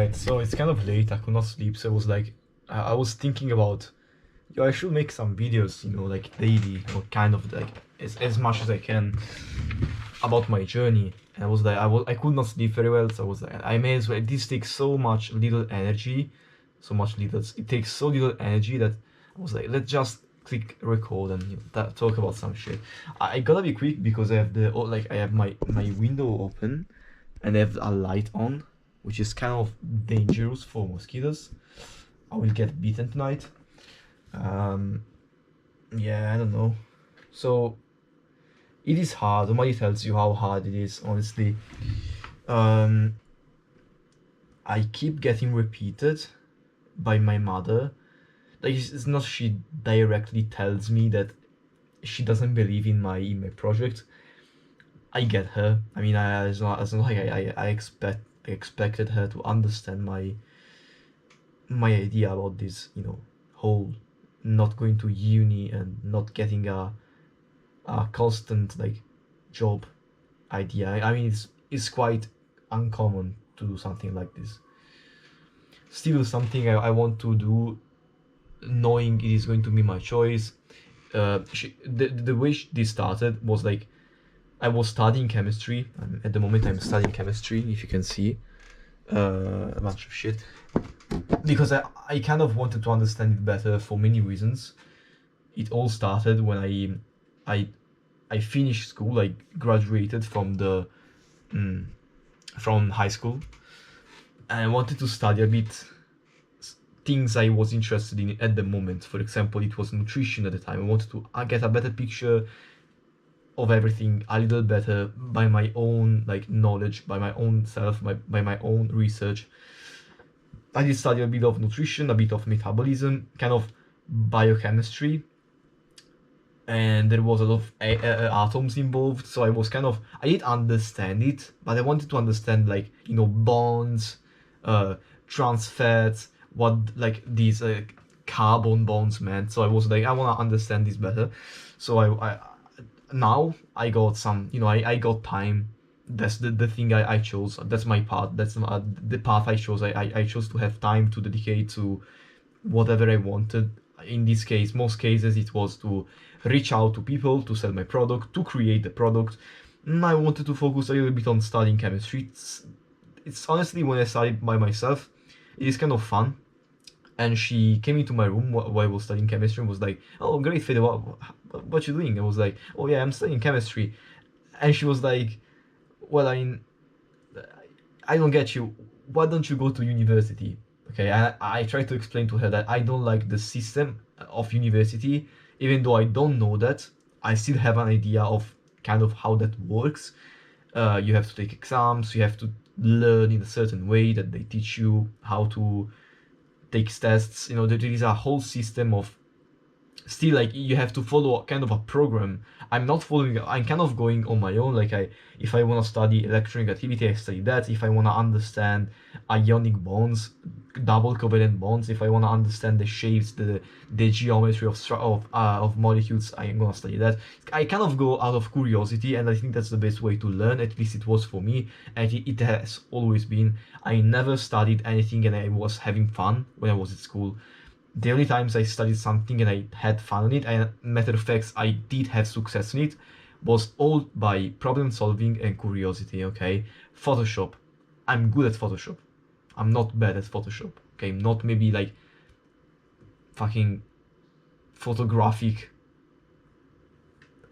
night, so it's kind of late. I could not sleep, so it was like I was thinking about, yo, I should make some videos, like daily or kind of like as much as I can about my journey. And I was like, I could not sleep very well, so I was like, I may as well. This takes so much little energy, so much little. It takes so little energy that I was like, let's just click record and talk about some shit. I gotta be quick because I have I have my window open and I have a light on, which is kind of dangerous for mosquitoes. I will get bitten tonight. Yeah, I don't know. So it is hard. Nobody tells you how hard it is, honestly. I keep getting repeated by my mother. Like it's not she directly tells me that she doesn't believe in my project. I get her. I mean, it's not like I expected her to understand my idea about this, whole not going to uni and not getting a constant like job idea. I mean, it's quite uncommon to do something like this. Still something I want to do, knowing it is going to be my choice. The way this started was like I was studying chemistry, and at the moment I'm studying chemistry, if you can see a bunch of shit, because I kind of wanted to understand it better for many reasons. It all started when I finished school. I graduated from from high school, and I wanted to study a bit things I was interested in at the moment. For example, it was nutrition at the time. I wanted to get a better picture of everything a little better by my own like knowledge, by my own self, by my own research. I did study a bit of nutrition, a bit of metabolism, kind of biochemistry, and there was a lot of atoms involved. So I did understand it, but I wanted to understand like bonds, trans fats, what like these carbon bonds meant. So I was like, I want to understand this better. So I now I got some, I got time. That's the thing I chose. That's my path. That's the path I chose. I chose to have time to dedicate to whatever I wanted. In this case, most cases, it was to reach out to people, to sell my product, to create the product. I wanted to focus a little bit on studying chemistry. It's honestly, when I studied by myself, it is kind of fun. And she came into my room while I was studying chemistry and was like, "Oh, great, Fede, what you doing?" I was like, "Oh yeah, I'm studying chemistry." And she was like, "Well, I don't get you. Why don't you go to university?" Okay, I tried to explain to her that I don't like the system of university, even though I don't know that. I still have an idea of kind of how that works. You have to take exams, you have to learn in a certain way that they teach you how to take tests. There is a whole system of still like you have to follow kind of a program. I'm not following. I'm kind of going on my own. Like if I want to study electronegativity, I study that. If I want to understand ionic bonds, double covalent bonds, if I want to understand the shapes, the geometry of molecules, I'm gonna study that. I kind of go out of curiosity, and I think that's the best way to learn. At least it was for me, and it has always been. I never studied anything, and I was having fun when I was at school. The only times I studied something and I had fun in it, and matter of fact, I did have success in it, was all by problem solving and curiosity. Okay, Photoshop. I'm good at Photoshop. I'm not bad at Photoshop. Okay, I'm not maybe like fucking photographic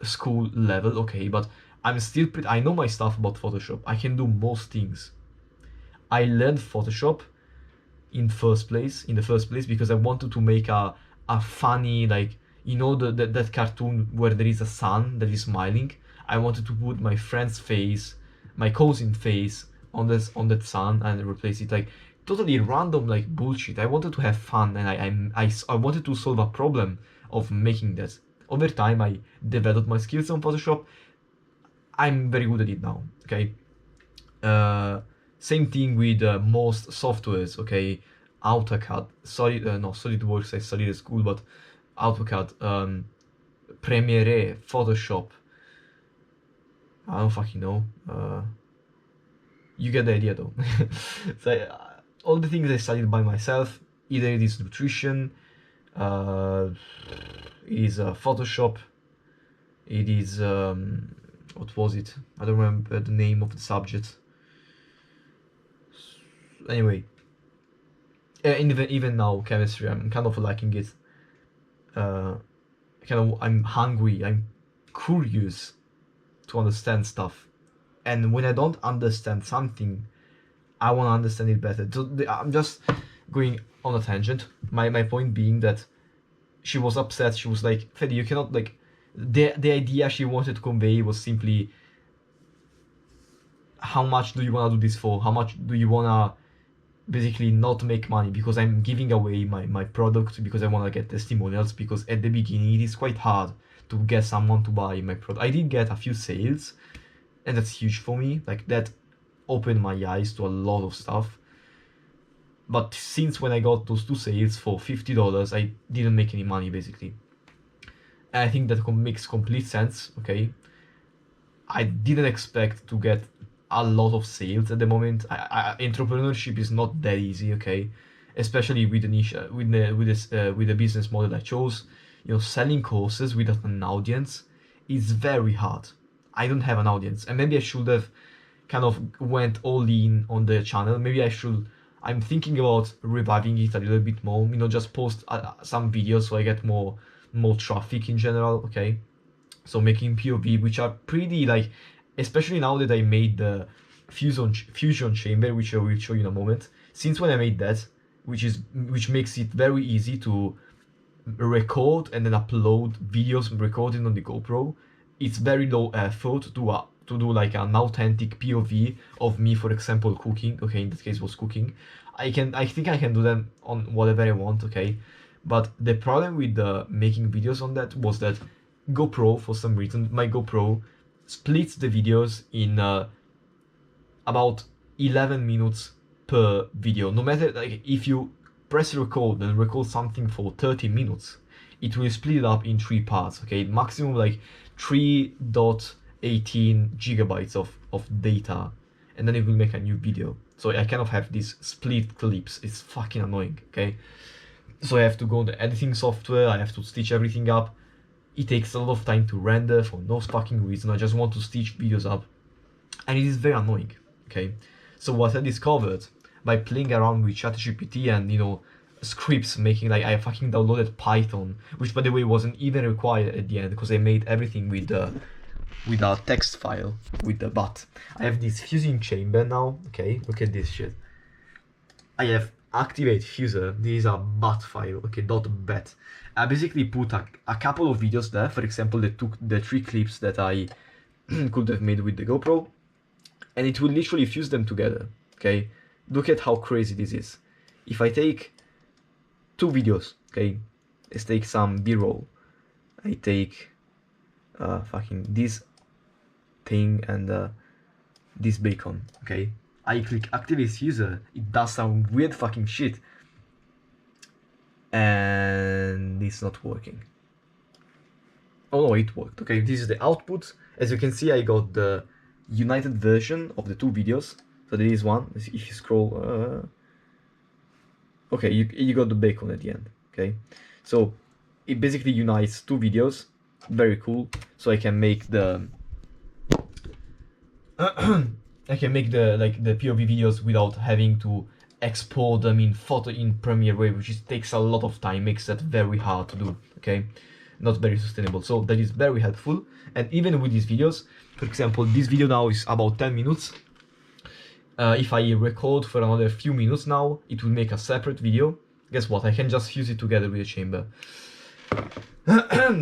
school level. Okay, but I'm still I know my stuff about Photoshop. I can do most things. I learned Photoshop in the first place because I wanted to make a funny, like, that cartoon where there is a sun that is smiling. I wanted to put my friend's face, my cousin face on that sun and replace it, like totally random, like bullshit. I wanted to have fun, and I wanted to solve a problem of making that. Over time I developed my skills on Photoshop. I'm very good at it now. Okay, same thing with most softwares. Okay, AutoCAD, SolidWorks I studied at school, but AutoCAD, Premiere, Photoshop. I don't fucking know. You get the idea though. So all the things I studied by myself. Either it is nutrition, it is Photoshop, it is what was it? I don't remember the name of the subject. Anyway, even now chemistry, I'm kind of liking it. I'm hungry, I'm curious to understand stuff, and when I don't understand something, I want to understand it better. So I'm just going on a tangent. My point being that she was upset. She was like, Freddy, you cannot like. The idea she wanted to convey was simply, how much do you want to do this for? How much do you want to basically not make money? Because I'm giving away my product, because I want to get testimonials, because at the beginning it is quite hard to get someone to buy my product. I did get a few sales, and that's huge for me. Like, that opened my eyes to a lot of stuff. But since when I got those 2 sales for $50, I didn't make any money basically. And I think that makes complete sense, okay? I didn't expect to get a lot of sales at the moment. Entrepreneurship is not that easy, okay? Especially with the niche, with the business model I chose. You know, selling courses without an audience is very hard. I don't have an audience, and maybe I should have kind of went all in on the channel. Maybe I should. I'm thinking about reviving it a little bit more. You know, just post some videos so I get more traffic in general. Okay, so making POV, which are pretty like, especially now that I made the fusion chamber, which I will show you in a moment. Since when I made that, which makes it very easy to record and then upload videos recorded on the GoPro. It's very low effort to do like an authentic POV of me, for example, cooking. Okay, in this case was cooking. I think I can do them on whatever I want. Okay, but the problem with the making videos on that was that GoPro, for some reason, my GoPro splits the videos in about 11 minutes per video. No matter, like, if you press record and record something for 30 minutes, it will split it up in 3 parts. Okay, maximum like 3.18 gigabytes of data, and then it will make a new video. So I kind of have these split clips. It's fucking annoying. Okay, so I have to go on the editing software, I have to stitch everything up. It takes a lot of time to render for no fucking reason. I just want to stitch videos up, and it is very annoying. Okay, so what I discovered by playing around with ChatGPT and, you know, scripts, making, like, I fucking downloaded Python, which by the way wasn't even required at the end, because I made everything with a text file with the BAT. I have this fusing chamber now. Okay, look at this shit. I have activate fuser. This is a BAT file. Okay, .bat. I basically put a couple of videos there. For example, they took the 3 clips that I could have made with the GoPro, and it will literally fuse them together. Okay, look at how crazy this is. If I take 2 videos, okay, let's take some B-roll. I take fucking this thing and this bacon. Okay, I click activate fuser. It does some weird fucking shit, and it's not working. Oh no, it worked. Okay, this is the output. As you can see, I got the united version of the 2 videos. So there is one. If you scroll, okay, you got the bacon at the end. Okay, so it basically unites 2 videos. Very cool. So I can make the I can make the POV videos without having to export them in Premiere Wave, which takes a lot of time, makes that very hard to do. Okay, not very sustainable. So that is very helpful. And even with these videos, for example, this video now is about 10 minutes. If I record for another few minutes now, it will make a separate video. Guess what? I can just fuse it together with the chamber.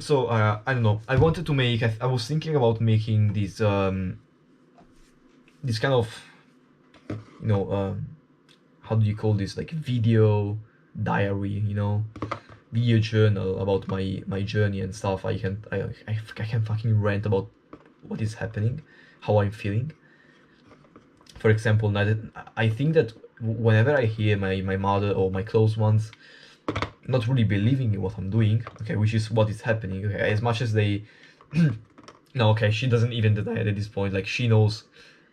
So I don't know. I wanted to make. I was thinking about making this this kind of, you know, how do you call this? Like video diary, you know, video journal about my journey and stuff. I can fucking rant about what is happening, how I'm feeling. For example, I think that whenever I hear my mother or my close ones not really believing in what I'm doing, okay, which is what is happening, okay, as much as they no, okay, she doesn't even deny it at this point. Like, she knows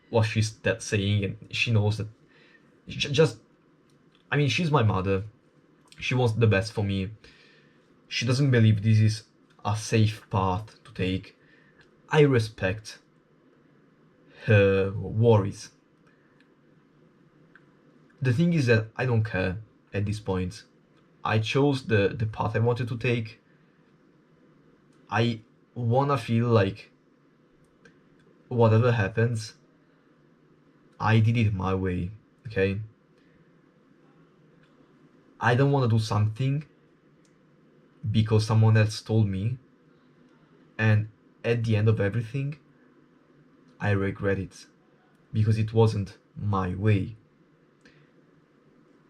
what she's saying, and she knows that just I mean, she's my mother. She wants the best for me. She doesn't believe this is a safe path to take. I respect her worries. The thing is that I don't care at this point. I chose the path I wanted to take. I wanna feel like whatever happens, I did it my way, okay? I don't wanna do something because someone else told me, and at the end of everything, I regret it because it wasn't my way.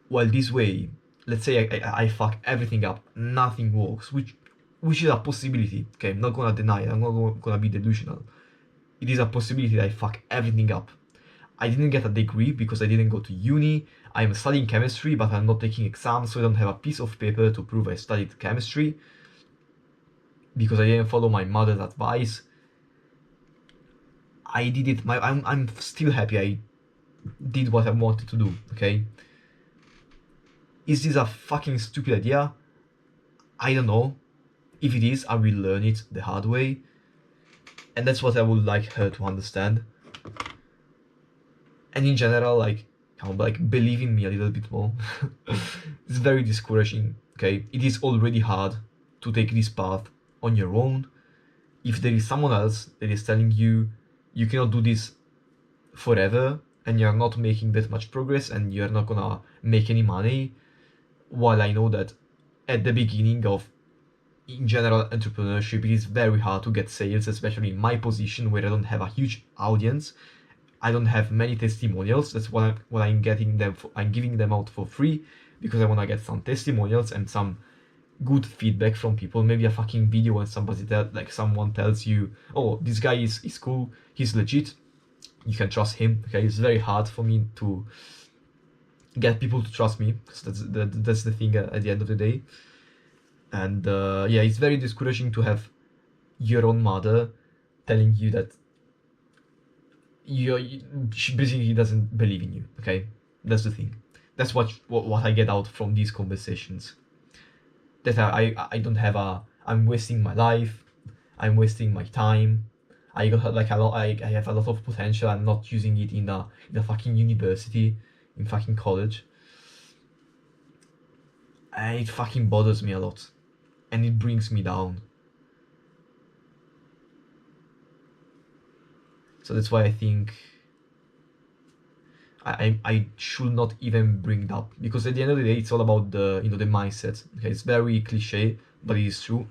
Well, this way, let's say I fuck everything up, nothing works, which is a possibility. Okay, I'm not gonna deny it. I'm not gonna be delusional. It is a possibility that I fuck everything up. I didn't get a degree because I didn't go to uni. I'm studying chemistry, but I'm not taking exams, so I don't have a piece of paper to prove I studied chemistry because I didn't follow my mother's advice. I did it. I'm still happy I did what I wanted to do. Okay. Is this a fucking stupid idea? I don't know. If it is, I will learn it the hard way. And that's what I would like her to understand. And in general, like, kind of like believe in me a little bit more. It's very discouraging, okay? It is already hard to take this path on your own. If there is someone else that is telling you you cannot do this forever and you're not making that much progress and you're not gonna make any money, while I know that at the beginning of, in general, entrepreneurship, it is very hard to get sales, especially in my position where I don't have a huge audience. I don't have many testimonials. That's what I'm getting them for. I'm giving them out for free because I want to get some testimonials and some good feedback from people. Maybe a fucking video when someone tells you, oh, this guy is cool, he's legit, you can trust him. Okay, it's very hard for me to get people to trust me because that's the thing at the end of the day. And yeah, it's very discouraging to have your own mother telling you that she basically doesn't believe in you. Okay, that's the thing. That's what I get out from these conversations. That I don't have I'm wasting my life, I'm wasting my time. I got like a lot. I have a lot of potential. I'm not using it in the fucking university, in fucking college. And it fucking bothers me a lot, and it brings me down. So that's why I think I should not even bring it up, because at the end of the day it's all about the the mindset. Okay, it's very cliche, but it is true.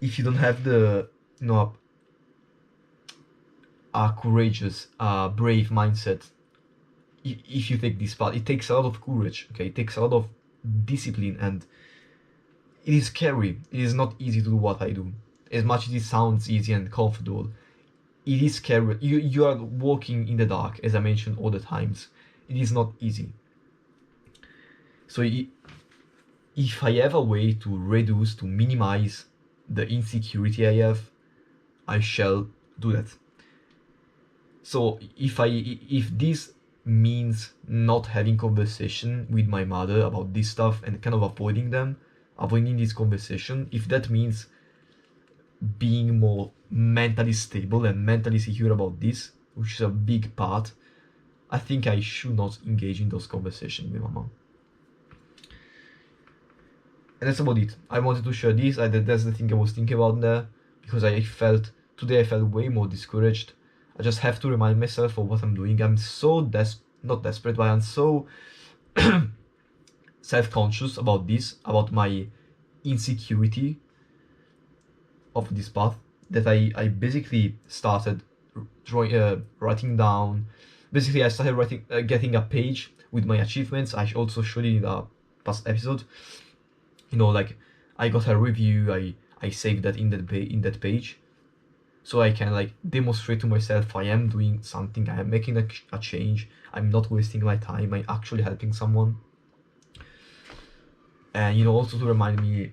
If you don't have the a courageous, brave mindset, if you take this path, it takes a lot of courage. Okay, it takes a lot of discipline, and it is scary. It is not easy to do what I do. As much as it sounds easy and comfortable, it is scary. You are walking in the dark, as I mentioned all the times. It is not easy. So if I have a way to reduce, to minimize the insecurity I have, I shall do that. So if this means not having conversation with my mother about this stuff and kind of avoiding this conversation, if that means being more mentally stable and mentally secure about this, which is a big part, I think I should not engage in those conversations with my mom. And that's about it. I wanted to share this. That's the thing I was thinking about there, because today I felt way more discouraged. I just have to remind myself of what I'm doing. I'm so not desperate, but I'm so self-conscious about this, about my insecurity of this path, that I basically started writing down. Basically, I started writing, getting a page with my achievements. I also showed it in a past episode. Like I got a review. I saved that in that page, so I can like demonstrate to myself I am doing something. I am making a change. I'm not wasting my time. I'm actually helping someone. And also to remind me.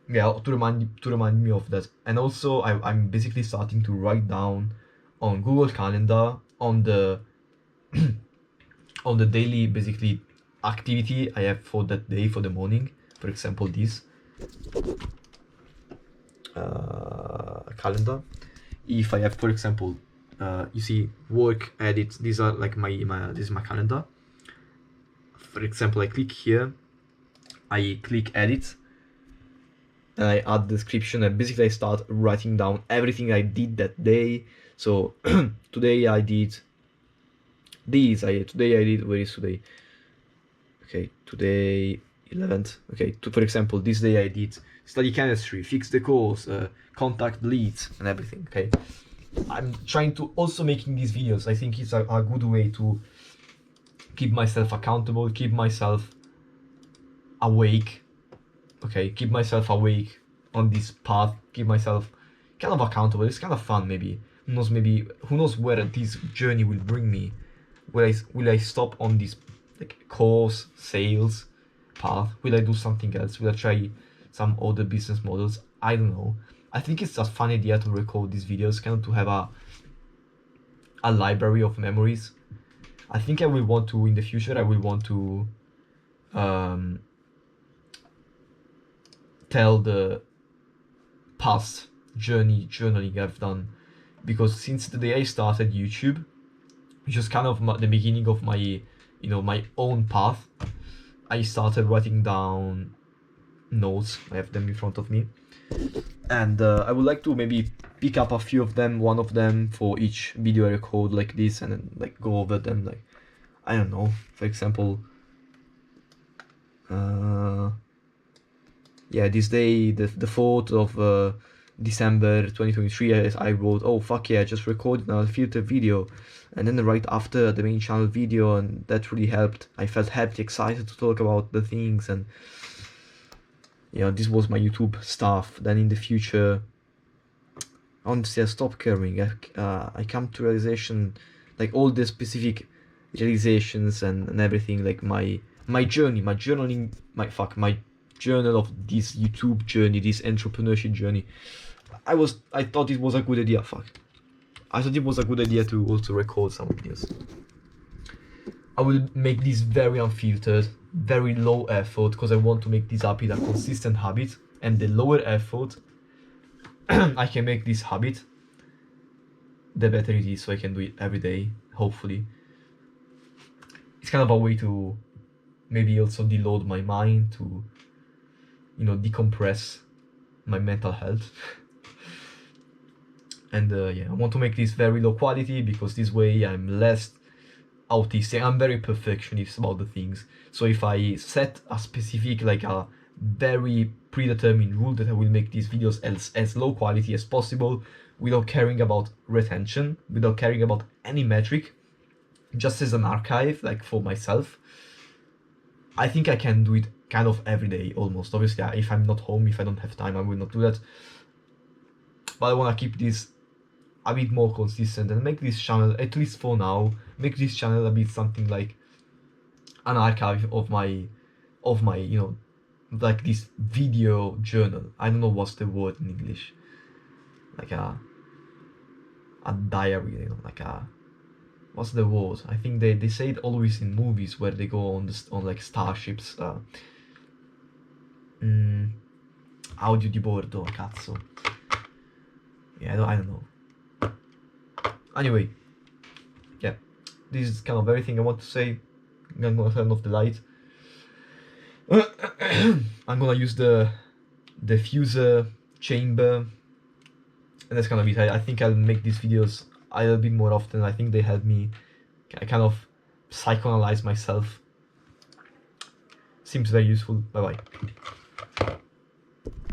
Yeah, to remind me of that. And also I'm basically starting to write down on Google Calendar, on the on the daily basically activity I have for that day, for the morning. For example, this calendar. If I have, for example, you see work, edit, these are like this is my calendar. For example, I click here, I click edit, and I add description, and basically I start writing down everything I did that day. So today I did this, today I did, where is today? Okay, today 11th. Okay, for example, this day I did study chemistry, fix the course, contact leads, and everything. Okay, I'm trying to also making these videos. I think it's a good way to keep myself accountable, keep myself awake. Okay, keep myself awake on this path, keep myself kind of accountable. It's kind of fun, maybe. Who knows where this journey will bring me? Will I stop on this like course sales path? Will I do something else? Will I try some other business models? I don't know. I think it's a fun idea to record these videos, kind of to have a library of memories. I think I will want to, in the future, I will want to tell the past journaling I've done, because since the day I started YouTube, which was kind of the beginning of my my own path, I started writing down notes. I have them in front of me, and I would like to maybe pick up a few of them, one of them for each video I record like this, and then like go over them. Like, I don't know, for example, yeah, this day, the 4th of December 2023, I wrote, oh fuck yeah, I just recorded a filter video, and then right after the main channel video, and that really helped. I felt happy, excited to talk about the things, and this was my YouTube stuff. Then in the future, honestly, I stopped caring. I come to realization, like all the specific realizations and everything, like my journey, my journaling, my journal of this YouTube journey, this entrepreneurship journey. I thought it was a good idea. I thought it was a good idea to also record some videos. I will make this very unfiltered, very low effort, because I want to make this habit a consistent habit, and the lower effort I can make this habit, the better it is, so I can do it every day, hopefully. It's kind of a way to maybe also deload my mind, to decompress my mental health. And yeah, I want to make this very low quality, because this way I'm less autistic. I'm very perfectionist about the things. So if I set a specific, like a very predetermined rule, that I will make these videos as low quality as possible, without caring about retention, without caring about any metric, just as an archive, like for myself, I think I can do it kind of every day, almost. Obviously, if I'm not home, if I don't have time, I will not do that. But I want to keep this a bit more consistent and make this channel, at least for now, make this channel a bit something like an archive of my like this video journal. I don't know what's the word in English. Like a diary, like a, what's the word? I think they say it always in movies where they go on like starships. Audio di bordo, cazzo. Yeah, I don't know. Anyway, yeah, this is kind of everything I want to say. I'm gonna turn off the light. I'm gonna use the diffuser chamber, and that's gonna be it. I think I'll make these videos a little bit more often. I think they help me kind of psychoanalyze myself. Seems very useful. Bye bye.